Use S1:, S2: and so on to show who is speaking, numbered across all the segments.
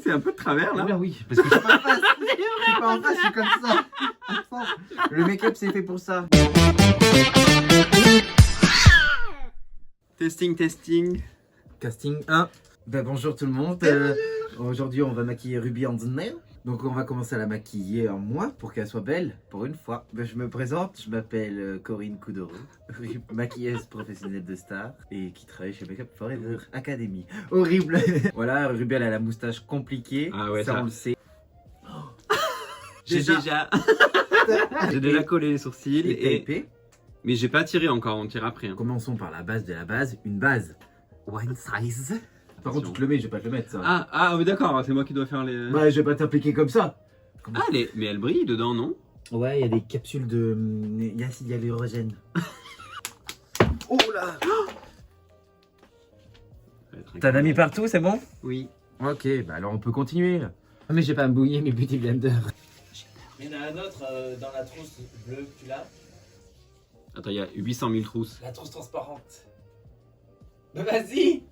S1: c'est un peu de travers là.
S2: Là, oui, parce que je suis pas en face. Je suis pas en face, je suis comme ça. Attends, le make-up c'est fait pour ça.
S1: Testing, testing.
S2: Casting 1. Ben, bonjour tout le monde. Aujourd'hui, on va maquiller Ruby en dîner. Donc, on va commencer à la maquiller en moi pour qu'elle soit belle pour une fois. Ben, je me présente, je m'appelle Corinne Coudoro, maquilleuse professionnelle de star et qui travaille chez Makeup Forever Academy. Horrible. Voilà, Ruby elle a la moustache compliquée.
S1: Ah ouais,
S2: ça on le sait.
S1: J'ai déjà... J'ai déjà collé les sourcils
S2: Et
S1: et...
S2: tapé.
S1: Mais j'ai pas tiré encore, on tire après. Hein.
S2: Commençons par la base de la base, une base one size. Par contre, tu te le mets, je vais pas te le mettre ça.
S1: Ah oui d'accord, c'est moi qui dois faire les...
S2: Bah, je vais pas t'appliquer comme ça.
S1: Ah, mais elle brille dedans, non?
S2: Ouais, il y a des capsules de acide hyalurogène. Oh là! T'en as mis partout, c'est bon?
S1: Oui.
S2: Ok, bah alors on peut continuer. Ah, mais j'ai pas à me bouiller mes beauty blender.
S3: Il y en a un autre dans la trousse bleue, tu l'as?
S1: Attends, il y a 800 000 trousses.
S3: La trousse transparente. Mais vas-y!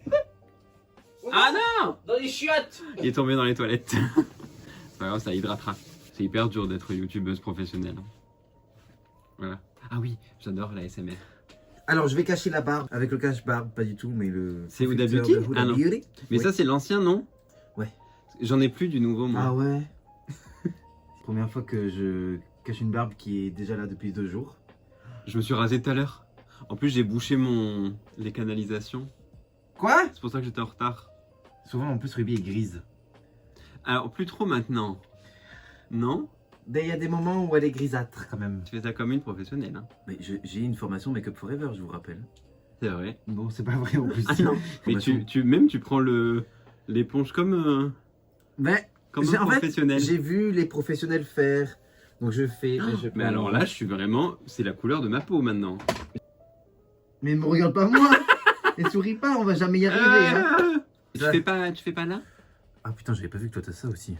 S1: Ah non!
S3: Dans les chiottes!
S1: Il est tombé dans les toilettes. C'est pas grave, ça hydratera. C'est hyper dur d'être youtubeuse professionnelle. Hein. Voilà. Ah oui, j'adore la SMR.
S2: Alors je vais cacher la barbe avec le cache-barbe, pas du tout, mais le.
S1: C'est Huda
S2: filtre
S1: Beauty?
S2: de Huda
S1: Ah non.
S2: Beauty.
S1: Mais
S2: Oui.
S1: ça, c'est l'ancien, non?
S2: Ouais.
S1: J'en ai plus du nouveau, moi.
S2: Ah ouais? Première fois que je cache une barbe qui est déjà là depuis 2 jours.
S1: Je me suis rasé tout à l'heure. En plus, j'ai bouché les canalisations.
S2: Quoi?
S1: C'est pour ça que j'étais en retard.
S2: Souvent en plus Ruby est grise.
S1: Alors, plus trop maintenant. Non?
S2: Ben il y a des moments où elle est grisâtre quand même.
S1: Tu fais ça comme une professionnelle. Hein.
S2: Mais j'ai une formation Makeup Forever, je vous rappelle.
S1: C'est vrai.
S2: Non, c'est pas vrai en plus.
S1: Ah non. Mais tu prends l'éponge comme
S2: Mais
S1: un
S2: en fait,
S1: professionnel.
S2: j'ai vu les professionnels faire, donc je fais.
S1: Mais alors là, je suis vraiment... C'est la couleur de ma peau maintenant.
S2: Mais me regarde pas moi. Et souris pas, on va jamais y arriver. Hein.
S1: Tu fais pas là?
S2: Ah putain, j'avais pas vu que toi t'as ça aussi.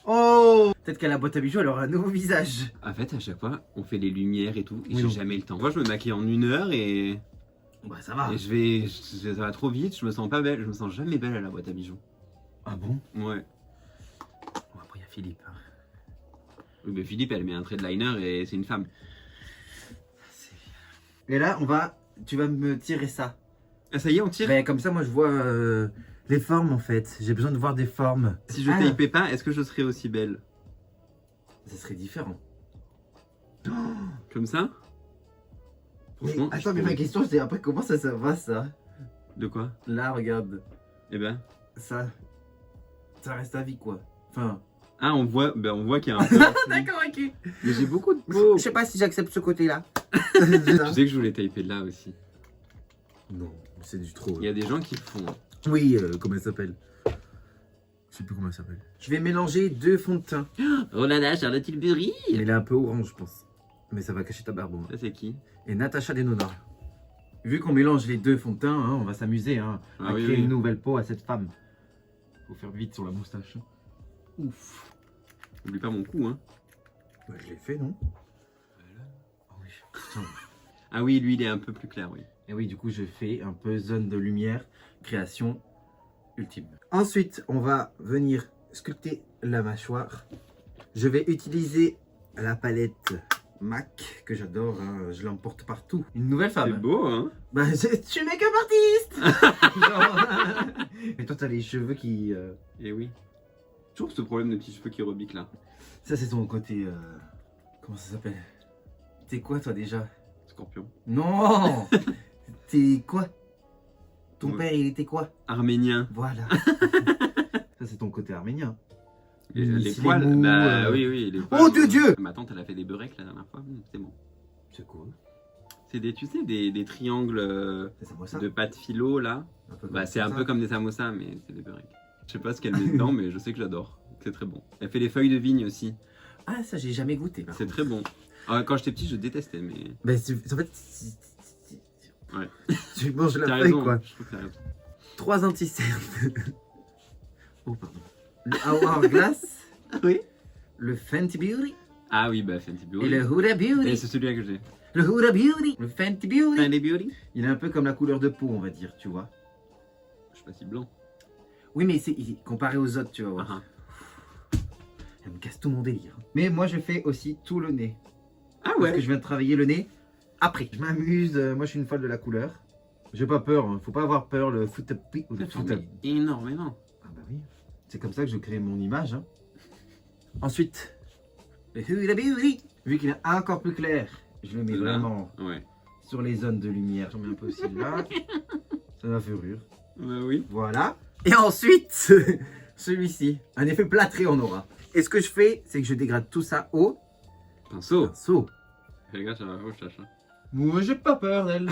S2: Oh, peut-être qu'à la boîte à bijoux, elle aura un nouveau visage.
S1: En fait, à chaque fois, on fait les lumières et tout, et
S2: Oui,
S1: j'ai
S2: non.
S1: jamais le temps. Moi, je me maquille en 1 heure et
S2: Bah ça va.
S1: ça va trop vite. Je me sens pas belle. Je me sens jamais belle à la boîte à bijoux.
S2: Ah bon?
S1: Ouais.
S2: Bon, après il y a Philippe. Hein.
S1: Oui, mais Philippe, elle met un trait de liner et c'est une femme.
S2: Et là, tu vas me tirer ça.
S1: Ah, ça y est, on tire.
S2: Ben, comme ça, moi je vois les formes en fait. J'ai besoin de voir des formes.
S1: Si je tapais pas, est-ce que je serais aussi belle?
S2: Ça serait différent.
S1: Comme ça?
S2: Mais,
S1: Franchement,
S2: attends, mais ma question c'est après comment ça va ça?
S1: De quoi?
S2: Là, regarde.
S1: Eh ben...
S2: Ça reste à vie quoi. Enfin.
S1: Ah, on voit qu'il y a un peu...
S2: D'accord, ok.
S1: Mais j'ai beaucoup de peau.
S2: Je sais pas si j'accepte ce côté-là.
S1: Tu sais que je voulais taper là aussi.
S2: Non, c'est du trop.
S1: Il y a des gens qui le font.
S2: Oui, comment elle s'appelle? Je sais plus comment elle s'appelle. Je vais mélanger 2 fonds de teint.
S1: Oh là là, Charlotte Tilbury.
S2: Mais il est un peu orange, je pense. Mais ça va cacher ta barbe au moins.
S1: Ça, c'est qui?
S2: Et Natacha Denona. Vu qu'on mélange les 2 fonds de teint, hein, on va s'amuser à créer une nouvelle peau à cette femme. Faut faire vite sur la moustache.
S1: Ouf. N'oublie pas mon cou, hein.
S2: Bah, je l'ai fait, non? Oh oui, putain.
S1: Ah oui, lui, il est un peu plus clair, oui.
S2: Et oui, du coup, je fais un peu zone de lumière, création ultime. Ensuite, on va venir sculpter la mâchoire. Je vais utiliser la palette MAC, que j'adore, hein, je l'emporte partout. Une nouvelle
S1: C'est
S2: femme.
S1: beau, hein.
S2: Bah, je suis make-up artiste. Genre, et toi, t'as les cheveux qui...
S1: Et oui. Toujours ce problème de petits cheveux qui rebiquent là.
S2: Ça, c'est ton côté... Comment ça s'appelle? T'es quoi, toi, déjà?
S1: Scorpion.
S2: Non. T'es quoi? Ton
S1: Ouais.
S2: père, il était quoi?
S1: Arménien.
S2: Voilà. Ça, c'est ton côté arménien.
S1: Les
S2: Si
S1: poils,
S2: les mots,
S1: bah oui, les poils.
S2: Oh, Dieu!
S1: Ma tante, elle a fait des beurrecs la dernière fois. C'est bon.
S2: C'est cool.
S1: C'est tu sais, des triangles
S2: C'est ça.
S1: de pâte philo là.
S2: Un peu
S1: Bah,
S2: comme
S1: c'est un
S2: ça.
S1: peu comme des samosas, mais c'est des beurrecs. Je sais pas ce qu'elle met dedans, mais je sais que j'adore. C'est très bon. Elle fait les feuilles de vigne aussi.
S2: Ah, ça, j'ai jamais goûté. par
S1: C'est
S2: contre.
S1: très bon. Ah, quand j'étais petit, je détestais, mais.
S2: Ben, en fait,
S1: Ouais.
S2: tu manges la
S1: T'as
S2: feuille,
S1: raison,
S2: quoi.
S1: je trouve que t'as raison.
S2: 3 anti-cernes. Oh, pardon. Le Hourglass,
S1: Oui.
S2: le Fenty Beauty
S1: Ah oui, bah Fenty Beauty.
S2: et le Huda
S1: Et
S2: Beauty.
S1: c'est celui-là que j'ai.
S2: Le Huda Beauty, le Fenty Beauty.
S1: Fenty Beauty.
S2: Il est un peu comme la couleur de peau, on va dire, tu vois.
S1: Je sais pas si blanc.
S2: Oui, mais c'est comparé aux autres, tu vois.
S1: Ah,
S2: Elle me casse tout mon délire. Mais moi, je fais aussi tout le nez.
S1: ah
S2: Parce
S1: ouais.
S2: que je viens de travailler le nez après. Je m'amuse, moi je suis une folle de la couleur. J'ai pas peur, hein. Faut pas avoir peur, le foot ou le
S1: Ça
S2: foot.
S1: fait énormément.
S2: Ah bah oui. C'est comme ça que je crée mon image. Hein. Ensuite, vu qu'il est encore plus clair, je le mets
S1: Là.
S2: vraiment
S1: Ouais.
S2: sur les zones de lumière. J'en mets un peu aussi là. Ça va faire rire.
S1: Bah oui.
S2: Voilà. Et ensuite, celui-ci. Un effet plâtré on aura. Et ce que je fais, c'est que je dégrade tout ça au
S1: Pinceau.
S2: pinceau.
S1: Fais gaffe à la recherche. Hein.
S2: Moi, j'ai pas peur d'elle.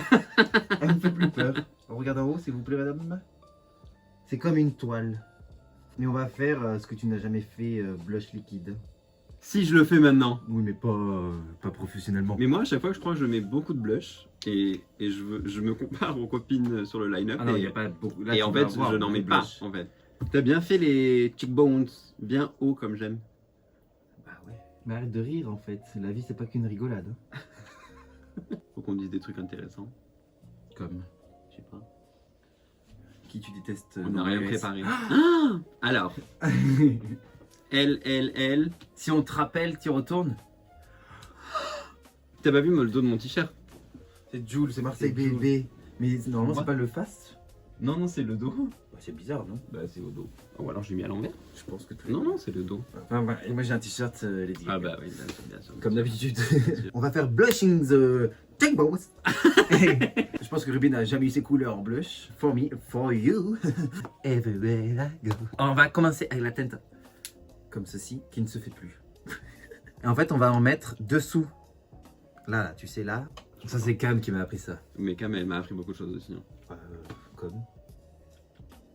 S2: Elle me fait plus peur. On regarde en haut, s'il vous plaît, madame. C'est comme une toile. Mais on va faire ce que tu n'as jamais fait, blush liquide.
S1: Si je le fais maintenant.
S2: Oui, mais pas professionnellement.
S1: Mais moi, à chaque fois, je crois que je mets beaucoup de blush et je me compare aux copines sur le line-up.
S2: Ah non, il
S1: et
S2: n'y a pas beaucoup. Là,
S1: et
S2: tu
S1: en
S2: vas
S1: fait,
S2: avoir
S1: je n'en
S2: beaucoup
S1: mets
S2: de
S1: pas.
S2: blush.
S1: En fait. T'as bien fait les cheekbones bien hauts comme j'aime.
S2: Bah ouais. Mais arrête de rire, en fait. La vie, c'est pas qu'une rigolade.
S1: Faut qu'on dise des trucs intéressants.
S2: Comme.
S1: Je sais pas.
S2: Qui tu détestes
S1: On
S2: dans
S1: n'a rien
S2: iOS.
S1: préparé. Ah alors, elle.
S2: Si on te rappelle, tu retournes.
S1: T'as pas vu moi, le dos de mon t-shirt?
S2: C'est Jules, c'est Marseille
S1: C'est Jules.
S2: bébé. Mais normalement,
S1: Moi
S2: c'est pas le face.
S1: Non, non, c'est le dos.
S2: Bah, c'est bizarre, non?
S1: Bah, c'est au dos. Ou alors j'ai mis à l'envers.
S2: Je pense que
S1: Non, non, c'est le dos.
S2: Enfin, voilà. Et moi, j'ai un t-shirt Lady
S1: Ah
S2: Gaga.
S1: bah oui, bien sûr.
S2: Comme d'habitude.
S1: sûr.
S2: On va faire blushing the cheekbones. Je pense que Ruby n'a jamais eu ses couleurs en blush. For me, for you. Everywhere I go. On va commencer avec la teinte comme ceci, qui ne se fait plus. Et en fait, on va en mettre dessous. Là, tu sais, là. Ça, c'est Cam qui m'a appris ça.
S1: Mais Cam, elle m'a appris beaucoup de choses aussi. Hein.
S2: Comme.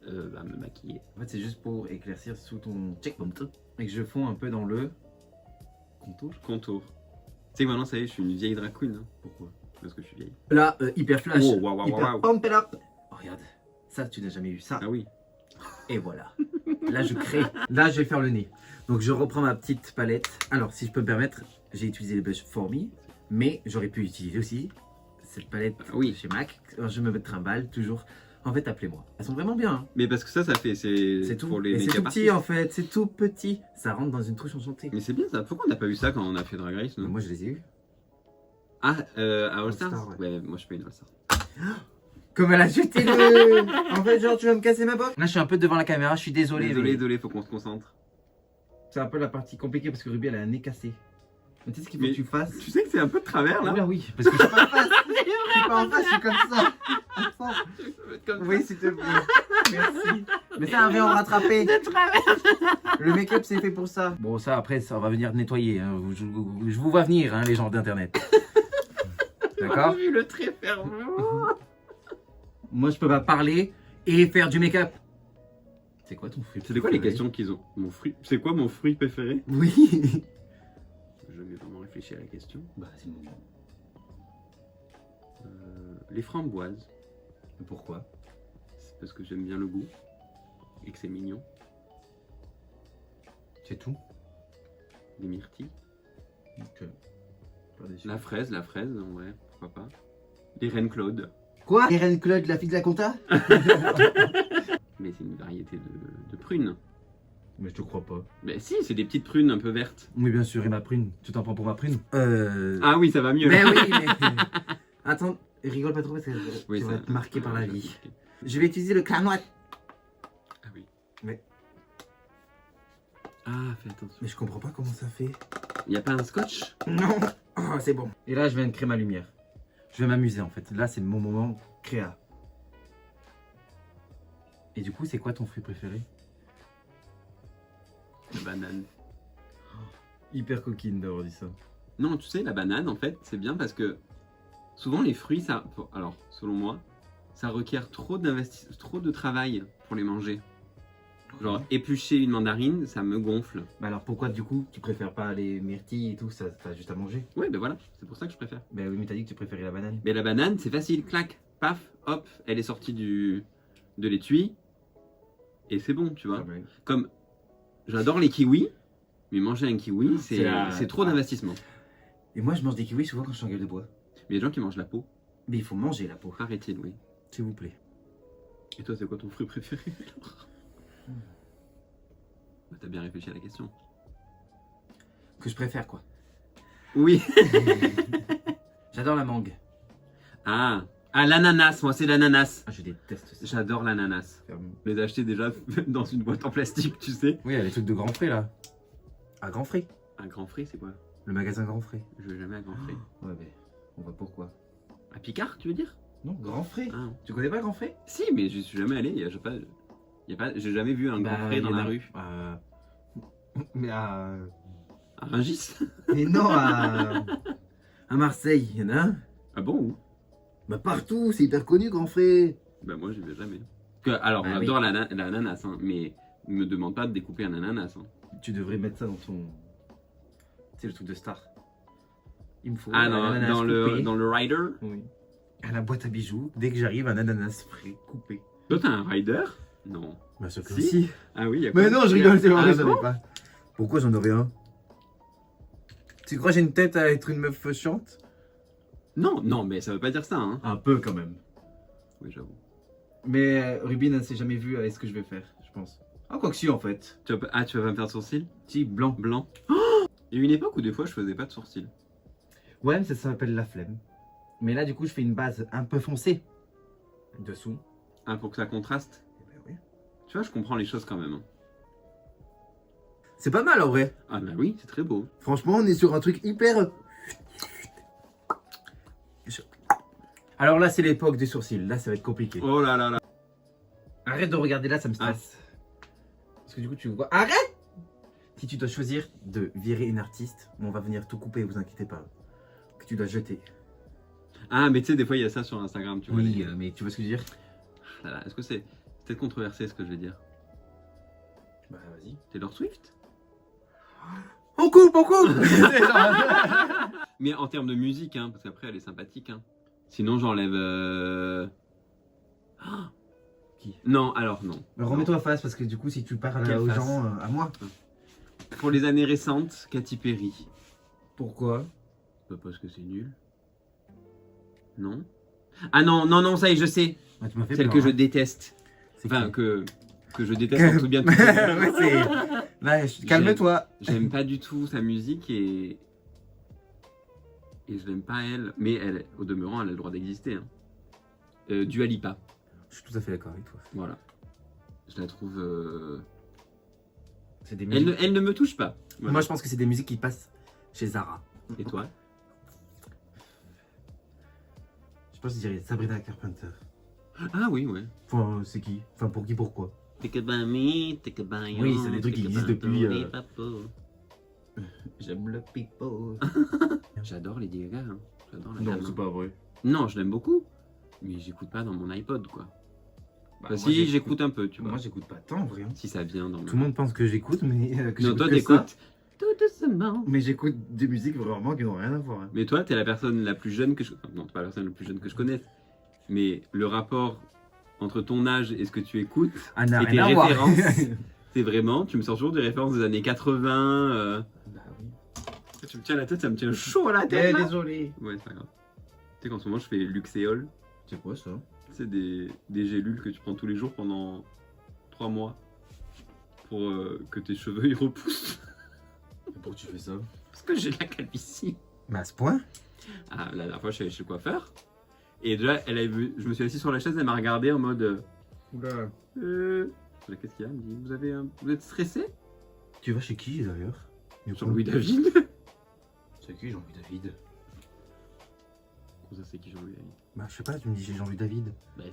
S1: Bah, me maquiller.
S2: En fait, c'est juste pour éclaircir sous ton cheekbone. Et que je fonds un peu dans le contour.
S1: Contour. Tu sais que maintenant, ça y est, je suis une vieille drag queen. Hein.
S2: Pourquoi?
S1: Parce que je suis vieille.
S2: Là, hyper flash.
S1: Oh, waouh, waouh,
S2: hyper
S1: waouh.
S2: pump it up. Oh, regarde. Ça, tu n'as jamais eu ça.
S1: Ah oui.
S2: Et voilà. Là, je crée. Là, je vais faire le nez. Donc, je reprends ma petite palette. Alors, si je peux me permettre, j'ai utilisé les blushs For Me. Mais j'aurais pu utiliser aussi cette palette
S1: Oui.
S2: de chez MAC. Alors, je me trimballe toujours. En fait, appelez-moi. Elles sont vraiment bien. Hein.
S1: Mais parce que ça fait.
S2: C'est tout.
S1: Pour les
S2: Et c'est
S1: make-up
S2: tout petit
S1: artistes.
S2: en fait. C'est tout petit. Ça rentre dans une trouche enchantée.
S1: Mais c'est bien ça. Pourquoi on n'a pas eu ça quand on a fait Drag Race nous
S2: Moi, je les ai eu.
S1: Ah, à All Stars
S2: All-Star,
S1: ouais. Moi, je suis pas une All Star.
S2: Comme elle a jeté le. En fait, genre, tu vas me casser ma boîte. Là, je suis un peu devant la caméra. Je suis désolé.
S1: Désolé, faut qu'on se concentre.
S2: C'est un peu la partie compliquée parce que Ruby, elle a un nez cassé. Mais tu sais ce qu'il faut
S1: Mais-
S2: que tu fasses?
S1: Tu sais que c'est un peu de travers là.
S2: Oula, oui. Parce que je suis pas en face. Je suis pas en face, je suis comme ça. Attends. Oui, s'il te plaît. Merci. Mais ça avait en rattrapé. Le make-up, c'est fait pour ça. Bon, ça, après, ça va venir nettoyer. Hein. Je vous vois venir, hein, les gens d'internet. D'accord?
S1: vu le trait fermé.
S2: Moi, je peux pas parler et faire du make-up. C'est quoi ton fruit?
S1: C'était quoi les
S2: préféré?
S1: questions qu'ils ont? Mon fruit. C'est quoi mon fruit préféré?
S2: Oui.
S1: Je vais vraiment réfléchir à la question.
S2: Bah, c'est le moment.
S1: Les framboises.
S2: Pourquoi?
S1: C'est parce que j'aime bien le goût et que c'est mignon.
S2: C'est tout.
S1: Les myrtilles.
S2: Ok. Pas déçu.
S1: La fraise, en vrai, pourquoi pas. Les reines Claude.
S2: Quoi? Irène Claude, la fille de la compta?
S1: Mais c'est une variété de prunes.
S2: Mais je te crois pas.
S1: Mais si, c'est des petites prunes un peu vertes.
S2: Oui, bien sûr, et ma prune. Tu t'en prends pour ma prune?
S1: Ah oui, ça va mieux.
S2: Mais oui, mais. Attends, rigole pas trop parce que
S1: Oui,
S2: tu
S1: ça-
S2: vas être marqué par la
S1: ouais,
S2: vie.
S1: ok.
S2: Je vais utiliser le cranois.
S1: Ah oui.
S2: Mais-
S1: Ah, fais attention.
S2: Mais je comprends pas comment ça fait.
S1: Y a pas un scotch?
S2: Non. Oh, c'est bon. Et là, je viens de créer ma lumière. Je vais m'amuser en fait. Là, c'est mon moment créa. Et du coup, c'est quoi ton fruit préféré?
S1: La banane.
S2: Hyper coquine d'avoir dit ça.
S1: Non, tu sais, la banane, en fait, c'est bien parce que souvent les fruits, ça, alors, selon moi, ça requiert trop de travail pour les manger. Genre, éplucher une mandarine, ça me gonfle.
S2: Bah alors pourquoi du coup tu préfères pas les myrtilles et tout ça? T'as juste à manger.
S1: Ouais, ben voilà, c'est pour ça que je préfère.
S2: Bah oui, mais t'as dit que tu préférais la banane.
S1: Mais la banane, c'est facile, clac, paf, hop, elle est sortie de l'étui, et c'est bon, tu vois.
S2: Ah bah oui.
S1: Comme, j'adore les kiwis, mais manger un kiwi,
S2: C'est la-
S1: c'est trop d'investissement.
S2: Et moi, je mange des kiwis souvent quand je suis en gueule de bois.
S1: Mais il y a des gens qui mangent la peau,
S2: Mais il faut manger la peau.
S1: paraît-il, oui.
S2: S'il vous plaît.
S1: Et toi, c'est quoi ton fruit préféré? Bah, t'as bien réfléchi à la question.
S2: Que je préfère, quoi.
S1: Oui.
S2: J'adore la mangue.
S1: Ah, l'ananas, moi c'est l'ananas.
S2: Ah, je déteste ça.
S1: J'adore l'ananas. Je les ai achetés déjà dans une boîte en plastique, tu sais.
S2: Oui, il y a les trucs de Grand Frais, là. À Grand Frais.
S1: Un grand frais, c'est quoi?
S2: Le magasin Grand Frais.
S1: Je vais jamais à grand frais.
S2: Ouais, mais on voit pourquoi.
S1: À Picard, tu veux dire?
S2: Non, Grand Frais.
S1: Ah.
S2: Tu connais pas Grand Frais?
S1: Si, mais je suis jamais allé. J'ai jamais vu un grand frais dans la rue.
S2: Mais à...
S1: À Rungis?
S2: Mais non, à Marseille, il y en a un.
S1: Ah bon? Où?
S2: Bah partout, c'est hyper connu, Grand Frais.
S1: Bah moi, j'y vais jamais. Alors,
S2: Ah,
S1: j'adore l'ananas, hein, mais ne me demande pas de découper un ananas. Hein.
S2: Tu devrais mettre ça dans ton... Tu sais, le truc de star. Il me faut
S1: Ah,
S2: un ananas
S1: dans
S2: coupé.
S1: le rider?
S2: Oui. À la boîte à bijoux, dès que j'arrive, un ananas frais, coupé.
S1: Toi, t'as un rider? Non.
S2: Bien sûr que
S1: Si.
S2: si.
S1: Ah oui, il y a
S2: Mais
S1: quoi?
S2: non, je rigole, c'est vrai,
S1: Ah,
S2: j'en
S1: bon
S2: ai pas. Pourquoi j'en aurais un? Tu crois que j'ai une tête à être une meuf chiante?
S1: Non, non, mais ça veut pas dire ça, hein.
S2: Un peu quand même.
S1: Oui, j'avoue.
S2: Mais Ruby ne s'est jamais vue avec ce que je vais faire, je pense. Ah, quoi que si, en fait.
S1: Tu vas pas me faire de sourcils?
S2: Si, blanc.
S1: Blanc. Oh, il y a eu une époque où des fois je faisais pas de sourcils.
S2: Ouais, mais ça s'appelle la flemme. Mais là, du coup, je fais une base un peu foncée. Dessous.
S1: Ah, pour que ça contraste?
S2: Eh ben oui.
S1: Tu vois, je comprends les choses quand même. Hein.
S2: C'est pas mal en vrai.
S1: Ah bah oui, c'est très beau.
S2: Franchement, on est sur un truc hyper... Alors là, c'est l'époque des sourcils. Là, ça va être compliqué.
S1: Oh là là là.
S2: Arrête de regarder là, ça me stresse. Parce que du coup, tu vois... Arrête! Si tu dois choisir de virer une artiste, on va venir tout couper, vous inquiétez pas. Que tu dois jeter.
S1: Ah, mais tu sais, des fois il y a ça sur Instagram, tu vois.
S2: Oui, mais tu vois ce que je veux dire?
S1: Ah là là, est-ce que c'est peut-être controversé ce que je vais dire?
S2: Bah, vas-y.
S1: Taylor Swift?
S2: On coupe, on coupe!
S1: Mais en termes de musique, hein, parce qu'après elle est sympathique. Hein. Sinon j'enlève... Ah,
S2: Qui?
S1: Non, alors non.
S2: Remets-toi face parce que du coup, si tu parles
S1: Quelle
S2: aux
S1: face?
S2: gens, à moi.
S1: Pour les années récentes, Katy Perry.
S2: Pourquoi?
S1: Bah parce que c'est nul. Non? Ah non, non, non, ça y est, je sais.
S2: Bah, tu m'as fait
S1: Celle
S2: peur,
S1: que je
S2: hein.
S1: déteste.
S2: C'est
S1: Enfin,
S2: qui?
S1: que je déteste en tout bien. Tout
S2: Ouais, c'est... Là, calme-toi.
S1: J'aime pas du tout sa musique et je l'aime pas elle. Mais elle, au demeurant, elle a le droit d'exister. Hein. Dua Lipa.
S2: Je suis tout à fait d'accord avec toi.
S1: Voilà. Je la trouve...
S2: C'est des musiques...
S1: Elle ne me touche pas. Voilà.
S2: Moi, je pense que c'est des musiques qui passent chez Zara.
S1: Et toi?
S2: Je pense que je dirais Sabrina Carpenter.
S1: Ah oui, ouais.
S2: Enfin, c'est qui? Enfin, pour qui, pourquoi?
S1: Take a by me, take a by you.
S2: Oui, c'est des trucs qui existent depuis,
S1: Papo.
S2: J'aime le people.
S1: J'adore Lady Gaga. Hein. J'adore la
S2: Non,
S1: dame,
S2: c'est
S1: hein.
S2: pas vrai.
S1: Non, je l'aime beaucoup. Mais j'écoute pas dans mon iPod, quoi.
S2: Bah,
S1: Enfin,
S2: moi,
S1: si, j'écoute un peu, tu vois.
S2: Moi, j'écoute pas tant, en vrai. Hein.
S1: Si ça vient dans mon...
S2: Tout le monde pense que j'écoute, mais que
S1: Non,
S2: j'écoute
S1: toi
S2: que ça.
S1: t'écoutes tout doucement.
S2: Mais j'écoute des musiques vraiment qui n'ont rien à voir. Hein.
S1: Mais toi, t'es la personne la plus jeune que je... enfin, non, t'es pas la personne la plus jeune que je connaisse. Mais le rapport entre ton âge et ce que tu écoutes
S2: Ah, n'a
S1: et tes
S2: rien à voir.
S1: références, c'est vraiment... Tu me sors toujours des références des années 80.
S2: Bah oui.
S1: Tu me tiens la tête, ça me tient chaud à la tête, là.
S2: Désolé.
S1: Ouais, c'est pas grave. Tu sais qu'en ce moment, je fais Luxéol.
S2: C'est quoi ça?
S1: C'est des gélules que tu prends tous les jours pendant 3 mois pour que tes cheveux ils repoussent.
S2: Pourquoi tu fais ça?
S1: Parce que j'ai la calvitie.
S2: Mais à ce point?
S1: Ah, la dernière fois, je suis allé chez le coiffeur. Et déjà, elle a vu, je me suis assis sur la chaise, elle m'a regardé en mode.
S2: Oula.
S1: Qu'est-ce qu'il y a? Elle me dit, vous êtes stressé?
S2: Tu vas chez qui d'ailleurs?
S1: Jean-Louis David.
S2: C'est qui Jean-Louis David?
S1: Comment ça, c'est qui Jean-Louis David?
S2: Bah, je sais pas, tu me dis j'ai Jean-Louis David.
S1: Bah,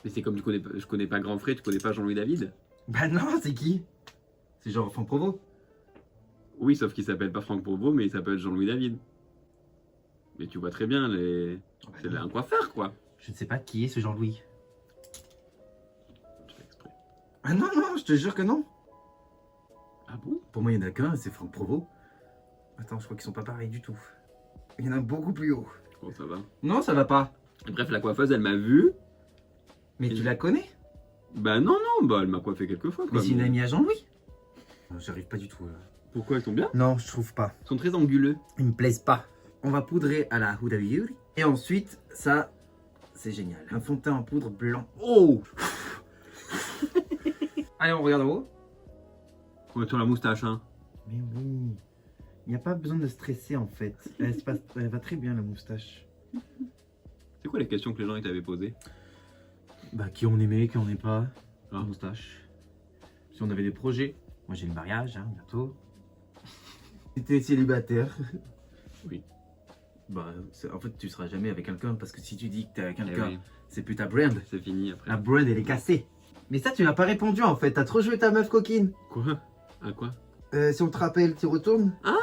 S1: mais c'est comme je connais pas Grand Frais, tu connais pas Jean-Louis David?
S2: Bah, non, c'est qui? C'est genre Franck Provo.
S1: Oui, sauf qu'il s'appelle pas Franck Provo, mais il s'appelle Jean-Louis David. Mais tu vois très bien, c'est un coiffeur, quoi.
S2: Je ne sais pas qui est ce Jean-Louis.
S1: Je fais exprès.
S2: Ah non, non, je te jure que non.
S1: Ah bon?
S2: Pour moi, il y en a qu'un, c'est Franck Provo. Attends, je crois qu'ils sont pas pareils du tout. Il y en a beaucoup plus haut.
S1: Bon, ça va.
S2: Non, ça va pas.
S1: Et bref, la coiffeuse, elle m'a vu.
S2: Mais tu la connais?
S1: Bah non, non, bah elle m'a coiffé quelques fois, quoi.
S2: Mais c'est une amie à Jean-Louis. J'arrive pas du tout là.
S1: Pourquoi elles sont bien?
S2: Non, je trouve pas.
S1: Ils sont très anguleux.
S2: Ils me plaisent pas. On va poudrer à la Huda Beauty. Et ensuite, ça, c'est génial. Un fond de teint en poudre blanc.
S1: Oh!
S2: Allez, on regarde en haut.
S1: Ouais, sur la moustache, hein.
S2: Mais oui, il n'y a pas besoin de stresser en fait. Elle va très bien la moustache.
S1: C'est quoi les questions que les gens ils t'avaient posées?
S2: Bah, qui on aimait, qui on n'aimait pas.
S1: Ah.
S2: La moustache. Si on avait des projets. Moi j'ai le mariage, hein, bientôt. Si t'es célibataire.
S1: Oui.
S2: Bah, en fait, tu seras jamais avec quelqu'un parce que si tu dis que t'es avec
S1: Eh
S2: quelqu'un,
S1: oui,
S2: c'est plus ta brand.
S1: c'est fini après.
S2: La brand, elle est cassée. Mais ça, tu n'as pas répondu en fait. T'as trop joué ta meuf coquine.
S1: Quoi? À quoi?
S2: Si on te rappelle, tu retournes.
S1: Ah!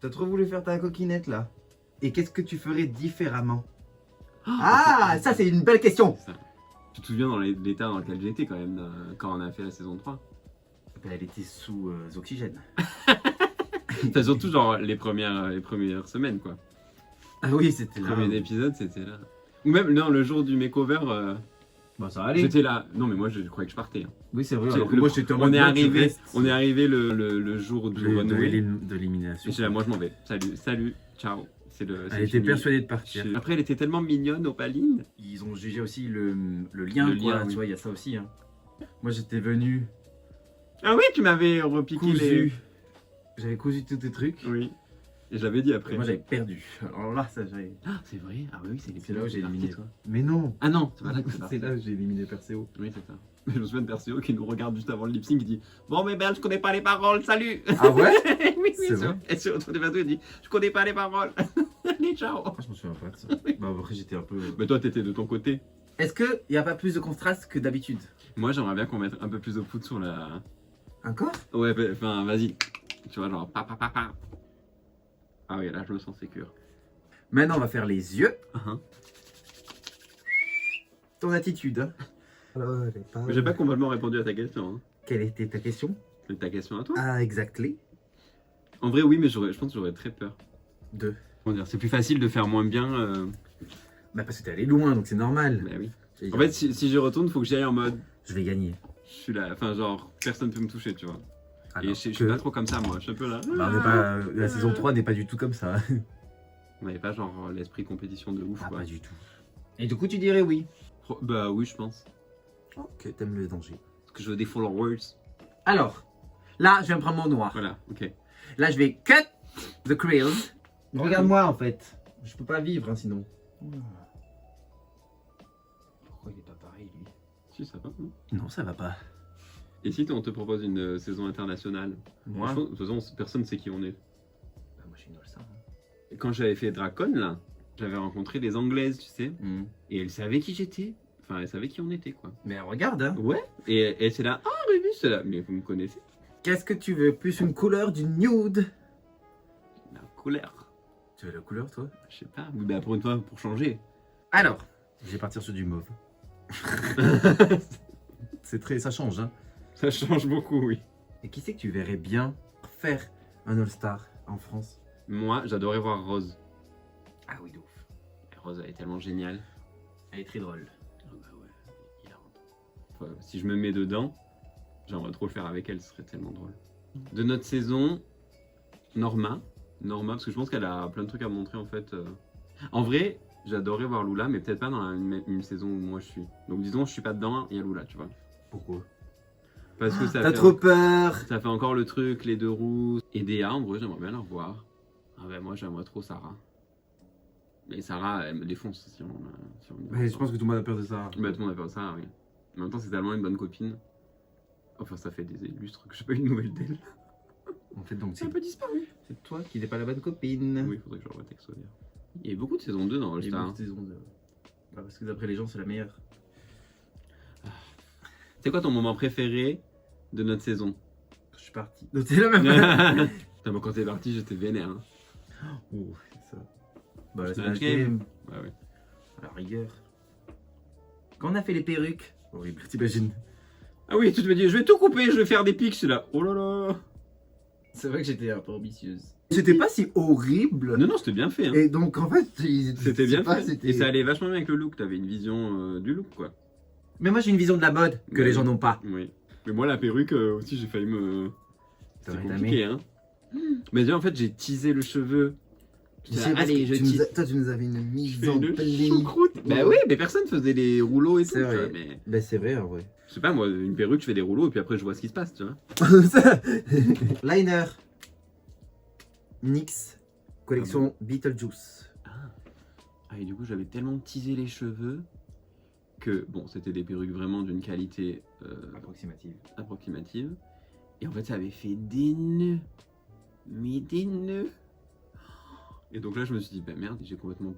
S2: T'as trop voulu faire ta coquinette là. Et qu'est-ce que tu ferais différemment?
S1: Ah,
S2: Ah, ça c'est une belle question.
S1: Ça. Tu te souviens dans l'état dans lequel j'étais quand même quand on a fait la saison 3?
S2: Ben, elle était sous oxygène.
S1: Enfin, surtout genre les premières semaines quoi.
S2: Ah oui, c'était
S1: Le
S2: là.
S1: premier épisode c'était là. Ou même non, le jour du makeover,
S2: Bon, ça allait.
S1: j'étais là. Non mais moi je croyais que je partais. Hein.
S2: Oui, c'est vrai.
S1: C'est
S2: Alors que
S1: le-
S2: moi, j'étais en mode,
S1: On est
S2: moi, tu
S1: arrivé,
S2: restes.
S1: on est arrivé le jour du renouveau.
S2: de l'élimination.
S1: Et j'étais là, moi je m'en vais. Salut, ciao. C'est
S2: Elle était
S1: fini.
S2: persuadée de partir.
S1: Après elle était tellement mignonne Opaline.
S2: Ils ont jugé aussi le lien,
S1: Le
S2: quoi.
S1: lien,
S2: Tu
S1: oui.
S2: vois, il y a ça aussi. Hein. Moi, j'étais venu
S1: Ah oui, tu m'avais repiqué
S2: cousu. J'avais cousu tous tes trucs.
S1: Oui. Et je l'avais dit
S2: Et
S1: après.
S2: moi, j'avais perdu. Alors là, ça, j'avais.
S1: Ah, c'est vrai. Ah oui,
S2: C'est là où j'ai éliminé.
S1: toi.
S2: Mais non.
S1: Ah non, c'est pas là que c'est
S2: C'est
S1: parti.
S2: là où j'ai éliminé Perséo.
S1: Oui, c'est ça. Mais je me souviens de Perséo qui nous regarde juste avant le lip sync qui dit bon, mais ben, je connais pas les paroles, salut.
S2: Ah ouais?
S1: Oui,
S2: C'est vrai.
S1: Et sur le Perséo, il dit je connais pas les paroles. Allez, ciao.
S2: Ah, je me souviens pas de ça. Bah, après, j'étais un peu.
S1: Mais toi, t'étais de ton côté.
S2: Est-ce qu'il n'y a pas plus de contraste que d'habitude?
S1: Moi, j'aimerais bien qu'on mette un peu plus de foot sur la.
S2: Encore?
S1: Ouais, enfin, vas-y. Tu vois, genre pa. Ah oui, là, je me sens sécure.
S2: Maintenant, on va faire les yeux.
S1: Uh-huh.
S2: Ton attitude. Hein. Alors,
S1: Mais j'ai pas complètement répondu à ta question. Hein.
S2: Quelle était ta question?
S1: C'est ta question à toi.
S2: Ah, exactly.
S1: En vrai, oui, mais je pense que j'aurais très peur.
S2: Deux.
S1: Comment dire, c'est plus facile de faire moins bien.
S2: Bah, parce que t'es allé loin, donc c'est normal.
S1: Bah oui. En fait, si j'y retourne, faut que j'y aille en mode.
S2: Je vais gagner.
S1: Je suis là, enfin, genre, personne peut me toucher, tu vois.
S2: Alors
S1: Et je suis pas trop comme ça, moi. Je suis un peu là.
S2: Bah, on n'est pas... La saison 3 n'est pas du tout comme ça.
S1: On n'avait pas, genre, l'esprit compétition de ouf,
S2: Ah,
S1: quoi.
S2: pas du tout. Et du coup, tu dirais oui.
S1: Bah oui, je pense.
S2: Ok, t'aimes le danger.
S1: Parce que je veux des followers.
S2: Alors, là, je viens prendre mon noir.
S1: Voilà, ok.
S2: Là, je vais cut the creels. Regarde-moi, en fait. Je peux pas vivre, hein, sinon. Pourquoi il est pas pareil, lui?
S1: Si, ça va. hein.
S2: Non, ça va pas.
S1: Et si on te propose une saison internationale?
S2: Moi,
S1: Franchement, de toute façon, personne ne sait qui on est.
S2: bah, moi je suis une all-star.
S1: Et quand j'avais fait Dracon, là, j'avais rencontré des Anglaises, tu sais. Et elles savaient qui j'étais. Enfin, elles savaient qui on était, quoi.
S2: Mais regarde, hein.
S1: Ouais. Et c'est là, ah, Ruby, c'est là. Mais vous me connaissez?
S2: Qu'est-ce que tu veux? Plus une couleur du nude?
S1: La couleur.
S2: Tu veux la couleur, toi?
S1: Je sais pas. Mais bah, pour une fois, pour changer.
S2: Alors, je vais partir sur du mauve. C'est très... Ça change, hein.
S1: Ça change beaucoup, oui.
S2: Et qui c'est que tu verrais bien faire un all-star en France?
S1: Moi, j'adorais voir Rose.
S2: Ah oui, de ouf.
S1: Et Rose, elle est tellement géniale.
S2: Elle est très drôle.
S1: Ah bah ouais, hilarante. Enfin, si je me mets dedans, j'aimerais trop le faire avec elle, ce serait tellement drôle. De notre saison, Norma, parce que je pense qu'elle a plein de trucs à montrer en fait. En vrai, j'adorais voir Lula, mais peut-être pas dans une saison où moi je suis. Donc disons, je suis pas dedans, il y a Lula, tu vois.
S2: Pourquoi?
S1: Parce que ça
S2: T'as
S1: fait,
S2: trop peur!
S1: ça fait encore le truc, les deux roues. Et Déa, en vrai, j'aimerais bien la revoir. Ah ben moi, j'aimerais trop Sarah. Mais Sarah, elle me défonce si on...
S2: Mais je pense que tout le monde a peur de ça.
S1: Bah, tout le monde a peur de ça, oui. En même temps, c'est tellement une bonne copine. Enfin, ça fait des illustres que j'ai pas eu de nouvelles d'elle.
S2: En fait, donc
S1: C'est un peu disparu.
S2: c'est toi qui n'es pas la bonne copine.
S1: Oui, il faudrait que je leur texto dire. Il y a eu beaucoup de saison 2 dans
S2: Il y a eu
S1: All-Star.
S2: beaucoup de saisons de- Bah, parce que d'après les gens, c'est la meilleure.
S1: C'est quoi ton moment préféré de notre saison?
S2: Je suis parti. Donc, c'est la même.
S1: Putain, moi, quand t'es parti, j'étais vénère. Hein.
S2: Oh, c'est ça. Bah, la
S1: Smash
S2: Smash
S1: Game.
S2: Game.
S1: Ouais, ouais.
S2: À la rigueur. Quand on a fait les perruques. Horrible, t'imagines?
S1: Ah oui, tu te me dis, je vais tout couper, je vais faire des pics. Je suis là, oh là là.
S2: C'est vrai que j'étais un peu ambitieuse. C'était pas si horrible.
S1: Non, non, c'était bien fait. Hein.
S2: Et donc, en fait,
S1: C'était bien
S2: pas,
S1: fait.
S2: c'était-
S1: Et ça allait vachement bien avec le look. T'avais une vision du look, quoi.
S2: Mais moi, j'ai une vision de la mode que
S1: Ouais.
S2: les gens n'ont pas.
S1: Oui. Mais moi, la perruque aussi, j'ai failli me.
S2: Ça
S1: C'était
S2: va être
S1: compliqué, hein. Mais déjà, en fait, j'ai teasé le cheveu
S2: Je sais, parce
S1: allez,
S2: que
S1: je
S2: tu nous
S1: tease.
S2: as- toi, tu nous avais une
S1: Je
S2: mise
S1: fais
S2: en
S1: une
S2: pli.
S1: choucroute. Bah oui, mais personne faisait les rouleaux et tout.
S2: C'est
S1: tu vois,
S2: vrai.
S1: mais
S2: Ben, c'est vrai, en vrai.
S1: je sais pas, moi, une perruque, je fais des rouleaux et puis après je vois ce qui se passe, tu vois.
S2: Liner. NYX. Collection Beetlejuice.
S1: Ah, et du coup, j'avais tellement teasé les cheveux que, bon, c'était des perruques vraiment d'une qualité
S2: Approximative.
S1: approximative. Et en fait, ça avait fait des nœuds. Mais des nœuds. Et donc là, je me suis dit, bah merde, j'ai complètement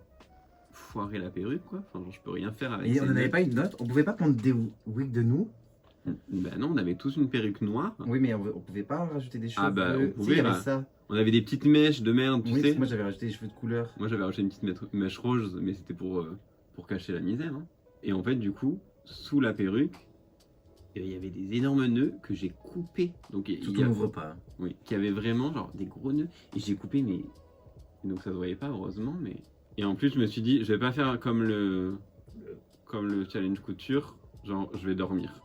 S1: foiré la perruque, quoi. Enfin, genre, je peux rien faire avec
S2: Et
S1: ces
S2: on n'en avait
S1: nœuds.
S2: pas une note. On pouvait pas prendre des wigs de nous.
S1: Bah non, on avait tous une perruque noire.
S2: Oui, mais on pouvait pas rajouter des cheveux.
S1: Ah bah, on
S2: Si,
S1: pouvait,
S2: il y avait
S1: là.
S2: ça.
S1: On avait des petites mèches de merde, tu
S2: Oui, parce
S1: sais.
S2: que moi j'avais rajouté des cheveux de couleur.
S1: Moi, j'avais rajouté une petite mèche rose, mais c'était pour cacher la misère. Hein. Et en fait, du coup, sous la perruque, il y avait des énormes nœuds que j'ai coupés. Donc,
S2: Tout
S1: il y a-
S2: n'ouvre pas.
S1: oui, qui avait vraiment genre des gros nœuds. Et j'ai coupé, mais. Et donc, ça se voyait pas, heureusement. Mais. Et en plus, je me suis dit, je vais pas faire comme le challenge couture. Genre, je vais dormir.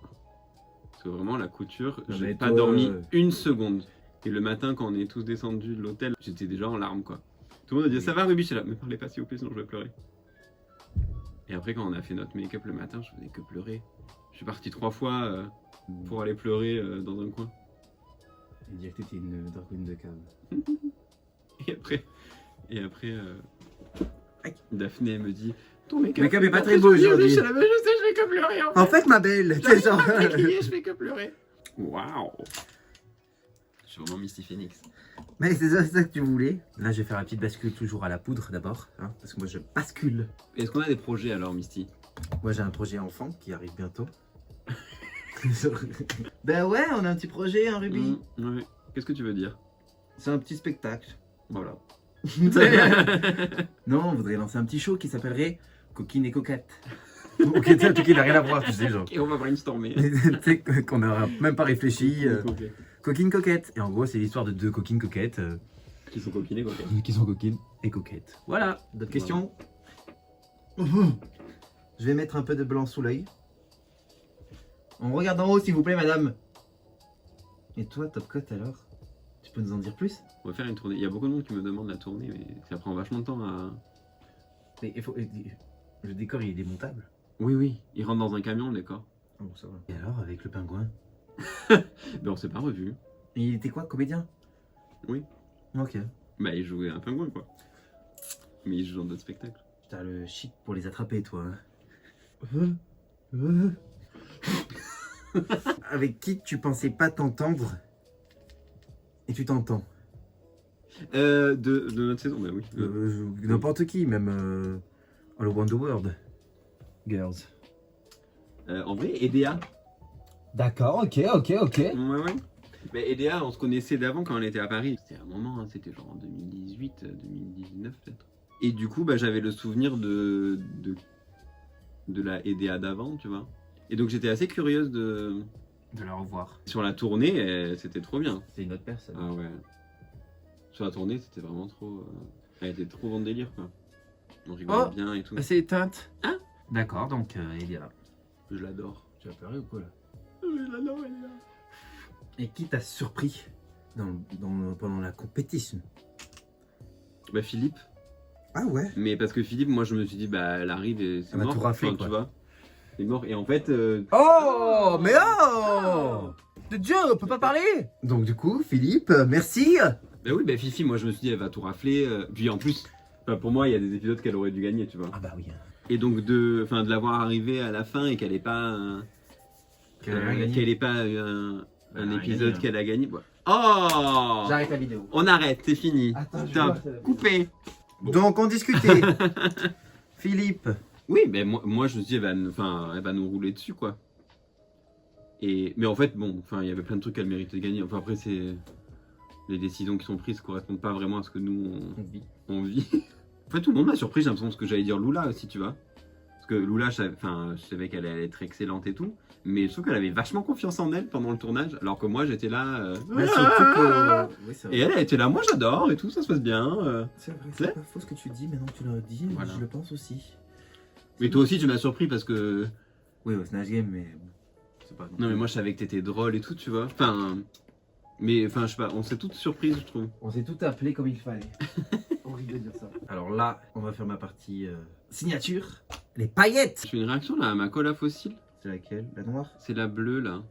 S1: Parce que vraiment, la couture,
S2: Ah,
S1: j'ai
S2: mais
S1: pas
S2: toi,
S1: dormi une seconde. Et le matin, quand on est tous descendus de l'hôtel, j'étais déjà en larmes, quoi. Tout le monde a dit,
S2: Oui.
S1: ça va, Ruby? Je suis là, me parlez pas s'il vous plaît, sinon je vais pleurer. Et après, quand on a fait notre make-up le matin, je faisais que pleurer. Je suis parti 3 fois pour aller pleurer dans un coin.
S2: Il dit que t'étais une dragonne de cave.
S1: Et après,
S2: Aïe.
S1: Daphné elle me dit, ton make-up
S2: Make-up est pas
S1: après,
S2: très beau
S1: je dis,
S2: aujourd'hui.
S1: Je suis là, mais je sais, je fais que pleurer.
S2: En fait, ma belle,
S1: J'arrive
S2: c'est genre.
S1: pas à maquiller, je fais que pleurer. Waouh. Je suis vraiment Misty Phoenix.
S2: Mais c'est ça que tu voulais. Là, je vais faire la petite bascule toujours à la poudre d'abord. Hein, parce que moi, je bascule.
S1: Est-ce qu'on a des projets alors, Misty?
S2: Moi, j'ai un projet enfant qui arrive bientôt. Ben ouais, on a un petit projet, hein, Ruby.
S1: Ouais. Qu'est-ce que tu veux dire?
S2: C'est un petit spectacle.
S1: Voilà.
S2: Non, on voudrait lancer un petit show qui s'appellerait Coquine et Coquette. Ok, tu sais, un truc qui n'a rien à voir, tu sais, genre.
S1: Et on va brainstormer.
S2: Tu sais, qu'on n'aura même pas réfléchi.
S1: Ok.
S2: Coquine Coquette. Et en gros, c'est l'histoire de deux coquines coquettes
S1: Qui sont coquinés, quoi.
S2: qui sont coquines et coquettes. Voilà. D'autres questions? Je vais mettre un peu de blanc sous l'œil. On regarde en haut, s'il vous plaît, madame. Et toi, Top Coat, alors? Tu peux nous en dire plus?
S1: On va faire une tournée. Il y a beaucoup de monde qui me demande la tournée, mais ça prend vachement de temps à.
S2: Mais il faut... Le décor, il est démontable.
S1: Oui, oui. Ils rentrent dans un camion, d'accord.
S2: Ah bon, ça va. Et alors, avec le pingouin?
S1: Ben, on s'est pas revus.
S2: Et il était quoi, comédien?
S1: Oui.
S2: Ok.
S1: Bah, il jouait un pingouin, quoi. Mais il joue dans d'autres spectacles.
S2: T'as le chic pour les attraper, toi. Avec qui tu pensais pas t'entendre et tu t'entends?
S1: De notre saison, bah oui.
S2: N'importe qui, même All Around the World. Girls.
S1: En vrai, EDA.
S2: D'accord, ok.
S1: Ouais, ouais. Mais EDA, on se connaissait d'avant quand on était à Paris. C'était un moment, hein, c'était genre en 2018, 2019 peut-être. Et du coup, bah, j'avais le souvenir de la EDA d'avant, tu vois. Et donc j'étais assez curieuse de
S2: la revoir.
S1: sur la tournée, c'était trop bien.
S2: C'est une autre personne.
S1: Ah ouais. Sur la tournée, c'était vraiment trop. Elle était trop dans le délire, quoi. On rigolait
S2: Oh
S1: bien et tout.
S2: C'est éteinte.
S1: Hein?
S2: D'accord, donc il est là.
S1: Je l'adore.
S2: Tu vas pleurer ou quoi là?
S1: Je l'adore, elle est là.
S2: Et qui t'a surpris pendant la compétition?
S1: Bah Philippe.
S2: Ah ouais?
S1: Mais parce que Philippe, moi je me suis dit, bah elle arrive et c'est
S2: Elle va
S1: mort.
S2: tout rafler,
S1: Enfin,
S2: quoi.
S1: tu vois. C'est mort. Et en fait.
S2: Oh, mais oh de Dieu, on peut pas parler. Donc du coup, Philippe, merci.
S1: Bah oui, bah Fifi, moi je me suis dit, elle va tout rafler. Puis en plus, enfin, pour moi, il y a des épisodes qu'elle aurait dû gagner, tu vois.
S2: Ah bah oui.
S1: Et donc de l'avoir arrivé à la fin et qu'elle ait pas.
S2: Qu'elle ait rien gagné.
S1: qu'elle ait pas eu un
S2: Elle a rien
S1: épisode
S2: gagné, hein.
S1: qu'elle a gagné. Ouais. Oh
S2: J'arrête la vidéo.
S1: On arrête, c'est fini.
S2: Attends, je
S1: Top.
S2: vois.
S1: Coupé. Bon.
S2: Donc on discutait. Philippe.
S1: Oui, mais moi je me suis dit, elle va nous rouler dessus, quoi. Mais en fait, bon, il y avait plein de trucs qu'elle méritait de gagner. Enfin, après, c'est. Les décisions qui sont prises correspondent pas vraiment à ce que nous, on vit. En fait, tout le monde m'a surpris, j'ai l'impression, parce que j'allais dire Lula aussi, tu vois. Parce que Lula, je savais qu'elle allait être excellente et tout. Mais je trouve qu'elle avait vachement confiance en elle pendant le tournage. Alors que moi, j'étais là.
S2: Mais surtout que... Oui, c'est vrai.
S1: Et elle était là, moi j'adore et tout, ça se passe bien.
S2: C'est vrai, c'est pas faux ce que tu dis, maintenant que tu l'as dit,
S1: Voilà.
S2: je le pense aussi.
S1: Mais toi aussi, tu m'as surpris parce que.
S2: Oui, au Snatch Game, mais bon, c'est pas...
S1: Non, mais moi, je savais que t'étais drôle et tout, tu vois. Je sais pas, on s'est toutes surprises, je trouve.
S2: On s'est tout appelé comme il fallait. horrible de dire ça. Alors là, on va faire ma partie signature. Les paillettes.
S1: Je fais une réaction là à ma colle à fossile.
S2: C'est laquelle? La noire?
S1: C'est la bleue là.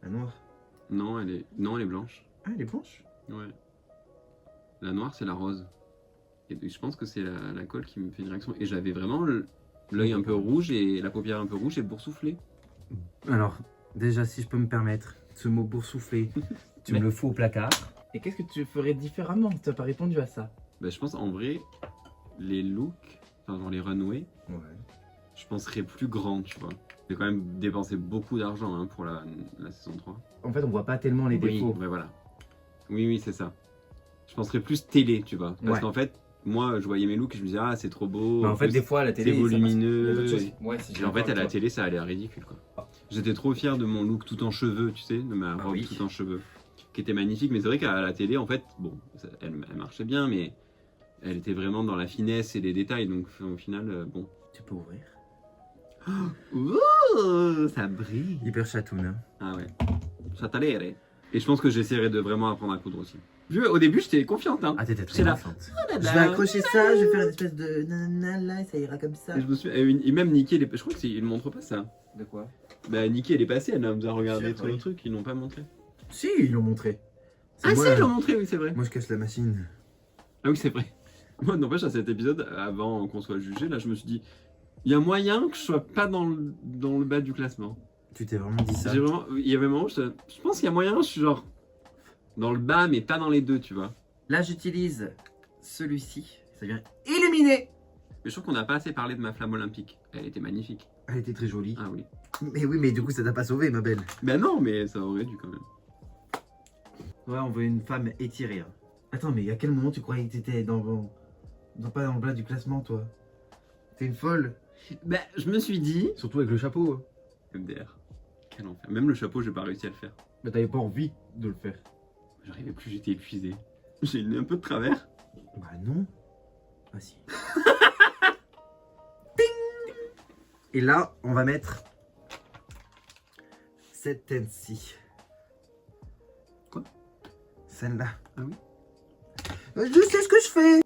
S2: La noire?
S1: Non, elle est blanche.
S2: Ah, elle est blanche?
S1: Ouais. La noire, c'est la rose. Et je pense que c'est la colle qui me fait une réaction. Et j'avais vraiment l'œil un peu rouge et la paupière un peu rouge et le boursouflé.
S2: Alors, déjà, si je peux me permettre, ce mot boursouflé, tu me le fous au placard. Et qu'est-ce que tu ferais différemment? Tu n'as pas répondu à ça.
S1: Bah, je pense en vrai, les looks, enfin genre les runways,
S2: Ouais.
S1: je penserais plus grand, tu vois. J'ai quand même dépensé beaucoup d'argent hein, pour la saison 3.
S2: En fait, on voit pas tellement les
S1: Oui,
S2: défauts.
S1: ouais, voilà. Oui, c'est ça. Je penserais plus télé, tu vois. Parce
S2: Ouais.
S1: qu'en fait, moi, je voyais mes looks et je me disais, ah, c'est trop beau.
S2: Bah, en fait,
S1: plus,
S2: des fois, à la
S1: c'est
S2: télé,
S1: volumineux.
S2: Ouais, si
S1: Et en fait, à la télé, ça a l'air ridicule, quoi.
S2: Ah.
S1: J'étais trop fier de mon look tout en cheveux, tu sais, de ma robe
S2: oui.
S1: tout en cheveux, qui était magnifique. Mais c'est vrai qu'à la télé, en fait, bon, elle marchait bien, mais elle était vraiment dans la finesse et les détails. Donc, au final, bon.
S2: Tu peux ouvrir.
S1: Ouh, ça brille.
S2: Hyper chatoun, hein.
S1: Ah ouais. Chatalere. Et je pense que j'essaierai de vraiment apprendre à coudre aussi. Au début, j'étais confiante, hein.
S2: Ah, t'étais
S1: C'est
S2: très
S1: là.
S2: confiante.
S1: Je
S2: Je vais accrocher ça, je vais faire une espèce de nanana là, et ça ira comme ça.
S1: Et je me suis... et même Nikki, je crois qu'il ne montre pas ça.
S2: De quoi?
S1: Bah, Nikki, elle est passée, elle nous a regardé
S2: Sûr,
S1: tout
S2: oui.
S1: le truc, ils n'ont pas montré.
S2: Si, ils l'ont montré. C'est
S1: Ah
S2: moi,
S1: si, ils l'ont montré, oui, c'est vrai.
S2: Moi, je casse la machine.
S1: Ah oui, c'est vrai. Moi, n'empêche, à cet épisode, avant qu'on soit jugé, là, je me suis dit, il y a moyen que je sois pas dans le bas du classement.
S2: Tu t'es vraiment dit ça?
S1: J'ai vraiment... Il y avait un moment où je pense qu'il y a moyen, je suis genre dans le bas, mais pas dans les deux, tu vois.
S2: Là, j'utilise celui-ci. Ça vient illuminer.
S1: Mais je trouve qu'on n'a pas assez parlé de ma flamme olympique. Elle était magnifique.
S2: Elle était très jolie.
S1: Ah oui.
S2: Mais oui, mais du coup, ça t'a pas sauvé, ma belle.
S1: Ben non, mais ça aurait dû quand même.
S2: Ouais, on veut une femme étirée. Hein. Attends, mais à quel moment tu croyais que t'étais pas dans le bas du classement, toi? T'es une folle.
S1: Ben, je me suis dit...
S2: Surtout avec le chapeau. Hein.
S1: MDR. Quel enfer. Même le chapeau, j'ai pas réussi à le faire.
S2: Mais t'avais pas envie de le faire.
S1: J'arrivais plus, j'étais épuisé. J'ai le nez un peu de travers.
S2: Bah non. Ah si. Ding. Et là, on va mettre cette teinte-ci.
S1: Quoi?
S2: Celle-là.
S1: Ah oui?
S2: Je sais ce que je fais.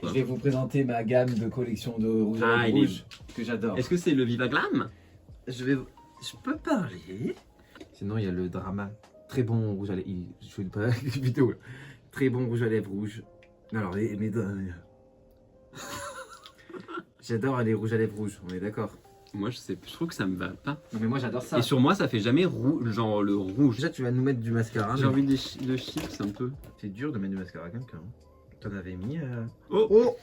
S3: Je vais vous présenter ma gamme de collection de rouge à
S1: Ah,
S3: lèvres
S1: il est-
S3: rouge que j'adore.
S1: Est-ce que c'est le Viva Glam?
S2: Je peux parler. Sinon, il y a le drama. Très bon rouge à lèvres. Je fais pas une vidéo. Là. Très bon rouge à lèvres rouge. Alors, j'adore les rouges à lèvres rouges, on est d'accord.
S1: Moi, je trouve que ça me va pas.
S3: Non mais moi j'adore ça.
S1: Et sur moi, ça fait jamais genre le rouge.
S2: Déjà, tu vas nous mettre du mascara.
S1: J'ai
S2: mais
S1: envie de chips un peu.
S2: C'est dur de mettre du mascara à quelqu'un. Hein. T'en avais mis.
S1: Oh,
S2: Oh.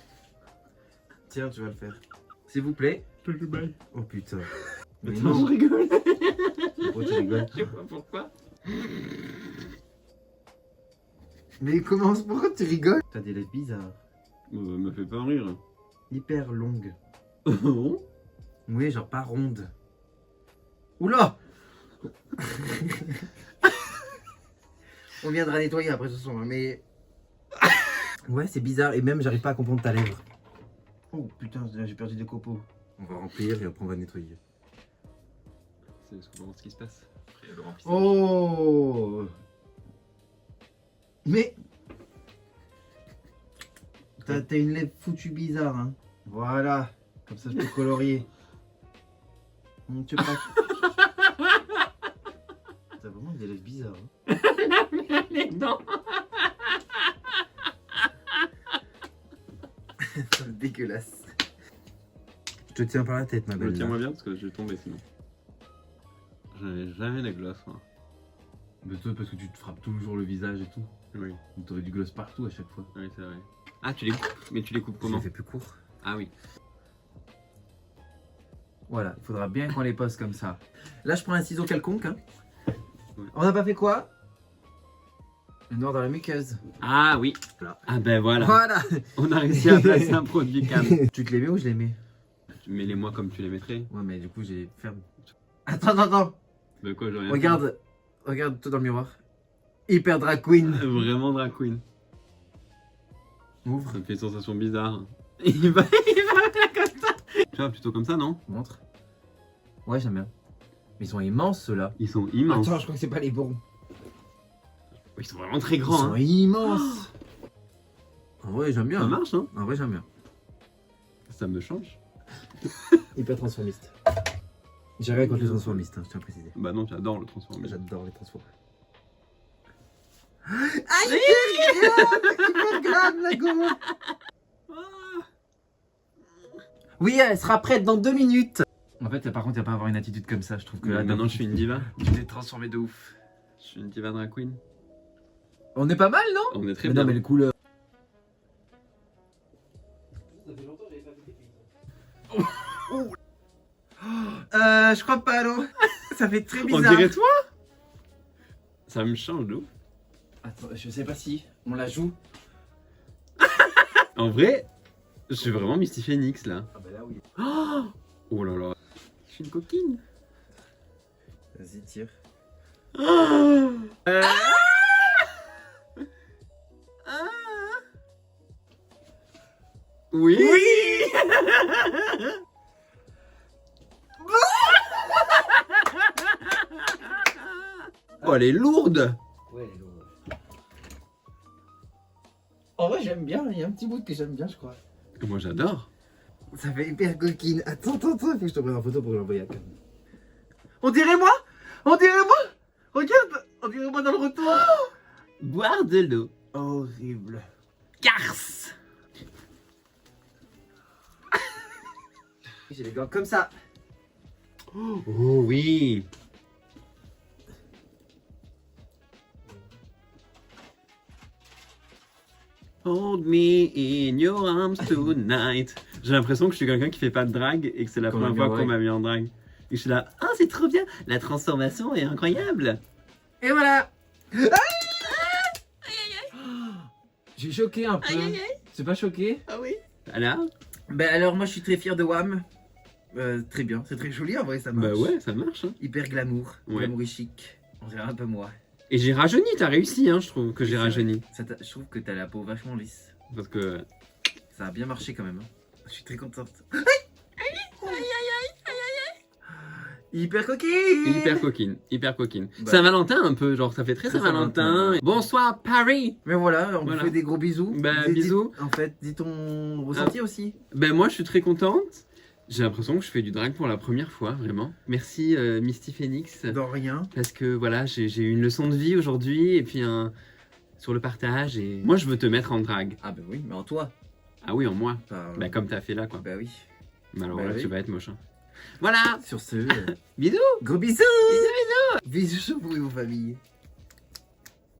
S2: Tiens, tu vas le faire. S'il vous plaît.
S1: Bye.
S2: Oh putain.
S1: Mais
S2: Mais
S1: non, je
S2: non,
S1: rigole.
S2: pourquoi tu rigoles?
S1: Je sais pas pourquoi.
S2: Mais pourquoi tu rigoles? T'as des lèvres bizarres.
S1: Me fait pas rire.
S2: Hyper longues.
S1: Oh.
S2: Oui, genre pas rondes. Oula. On viendra nettoyer après ce son, hein, mais. Ouais, c'est bizarre et même j'arrive pas à comprendre ta lèvre. Oh putain, j'ai perdu des copeaux. On va remplir et après on va nettoyer.
S1: C'est ce qu'on va voir ce qui se passe. Après le remplissage.
S2: Oh. Mais. T'as une lèvre foutue bizarre, hein. Voilà. Comme ça je peux colorier. Tu veux pas. T'as vraiment des lèvres bizarres, hein.
S1: Les dents.
S2: C'est dégueulasse. Je te tiens par la tête, ma belle.
S1: Tiens-moi bien parce que je vais tomber sinon. J'avais jamais la gloss, moi.
S2: Mais toi, parce que tu te frappes toujours le visage et tout.
S1: Oui,
S2: T'aurais du gloss partout à chaque fois.
S1: oui, c'est vrai. Ah, tu les coupes? Mais tu les coupes
S2: Je
S1: comment?
S2: les fais plus court.
S1: Ah oui.
S2: Voilà, il faudra bien qu'on les pose comme ça. Là, je prends un ciseau quelconque. Hein.
S1: Ouais.
S2: On n'a pas fait quoi? Le noir dans la muqueuse.
S1: Ah oui.
S2: Là.
S1: Ah ben voilà.
S2: Voilà.
S1: On a réussi à placer un produit cam.
S2: Tu te les mets ou je les mets?
S1: Tu mets les moi comme tu les mettrais.
S2: Ouais, mais du coup, j'ai ferme. Attends.
S1: De quoi j'ai rien
S2: Regarde toi dans le miroir. Hyper drag queen.
S1: fait. Vraiment drag queen.
S2: Ouvre.
S1: Ça me fait une sensation bizarre. Il va faire comme ça. Tu vois, plutôt comme ça, non?
S2: Montre. Ouais, j'aime bien. Mais ils sont immenses ceux-là.
S1: Ils sont immenses.
S2: Attends, je crois que c'est pas les bons.
S1: Ils sont vraiment très
S2: Ils
S1: grands.
S2: sont
S1: Hein.
S2: immenses. En vrai, j'aime bien.
S1: Ça marche, hein?
S2: En vrai, j'aime bien.
S1: Ça me change.
S2: Hyper transformiste. J'ai rien contre les transformistes, hein, je tiens à préciser.
S1: Bah non, j'adore le transformer.
S2: J'adore les transformistes. Aïe, hyper grave la gomme. Oui, elle sera prête dans 2 minutes. En fait, par contre, il n'y a pas à avoir une attitude comme ça. Je trouve que là,
S1: Maintenant, je suis une diva.
S2: tu t'es transformé de ouf.
S1: Je suis une diva drag queen.
S2: On est pas mal, non?
S1: On est très
S2: Mais
S1: bien.
S2: non, mais les couleurs.
S3: Ça fait longtemps que j'avais pas fait des filles.
S2: Je crois pas, non. Ça fait très
S1: On
S2: bizarre.
S1: dirait toi? Ça me change de ouf.
S2: Attends, je sais pas si on la joue.
S1: En vrai, je suis vraiment Misty Phoenix là.
S2: Ah bah là, oui.
S1: Oh là là. Je suis une coquine.
S2: Vas-y, tire.
S1: Oui. Oh, elle est lourde.
S2: Ouais, elle est lourde. En vrai, j'aime bien. Il y a un petit bout que j'aime bien, je crois.
S1: Moi, j'adore.
S2: Ça fait hyper coquine. Attends, il faut que je te prenne en photo pour l'envoyer à Cam. On dirait moi. Regarde, on dirait moi dans le retour.
S1: Boire de l'eau.
S2: Horrible.
S1: Garce.
S2: J'ai les gants comme ça.
S1: Oh oui. Hold me in your arms tonight. J'ai l'impression que je suis quelqu'un qui fait pas de drague et que c'est la
S2: Qu'on
S1: première
S2: m'a mis
S1: fois
S2: en
S1: qu'on
S2: drague.
S1: m'a mis en drague. Et je suis là, ah c'est trop bien, la transformation est incroyable.
S2: Et voilà. J'ai choqué un peu. C'est pas choqué?
S1: Ah oui. Alors?
S2: Ben alors moi je suis très fier de Wham. Très bien, c'est très joli en vrai, ça marche.
S1: Bah ouais, ça marche. Hein.
S2: Hyper glamour,
S1: Ouais.
S2: glamour et chic. On dirait un peu moi.
S1: Et j'ai rajeuni, t'as réussi, hein, je trouve que j'ai
S2: C'est vrai.
S1: rajeuni.
S2: Je trouve que t'as la peau vachement lisse.
S1: Parce que.
S2: Ça a bien marché quand même. Hein. Je suis très contente. Hyper coquine.
S1: Hyper coquine, hyper coquine.
S2: Bah.
S1: Saint-Valentin un peu, genre ça fait très
S2: Très
S1: Saint-Valentin.
S2: Saint-Valentin.
S1: Bonsoir Paris.
S2: Mais voilà, on
S1: Voilà.
S2: vous fait des gros bisous.
S1: Bah, bisous.
S2: En fait, dis ton ressenti aussi.
S1: Ben moi je suis très contente. J'ai l'impression que je fais du drag pour la première fois, vraiment. Merci Misty Phoenix.
S2: Dans rien.
S1: Parce que voilà, j'ai eu une leçon de vie aujourd'hui et puis sur le partage. Et moi je veux te mettre en drag.
S2: Ah bah oui, mais en toi.
S1: Ah oui, en moi.
S2: Enfin,
S1: Bah comme t'as fait là quoi.
S2: bah oui.
S1: Mais alors
S2: bah
S1: là
S2: oui.
S1: tu vas être moche. Hein. Voilà.
S2: Sur ce,
S1: Bisous.
S2: gros bisous. Bisous. Bisous pour vos familles.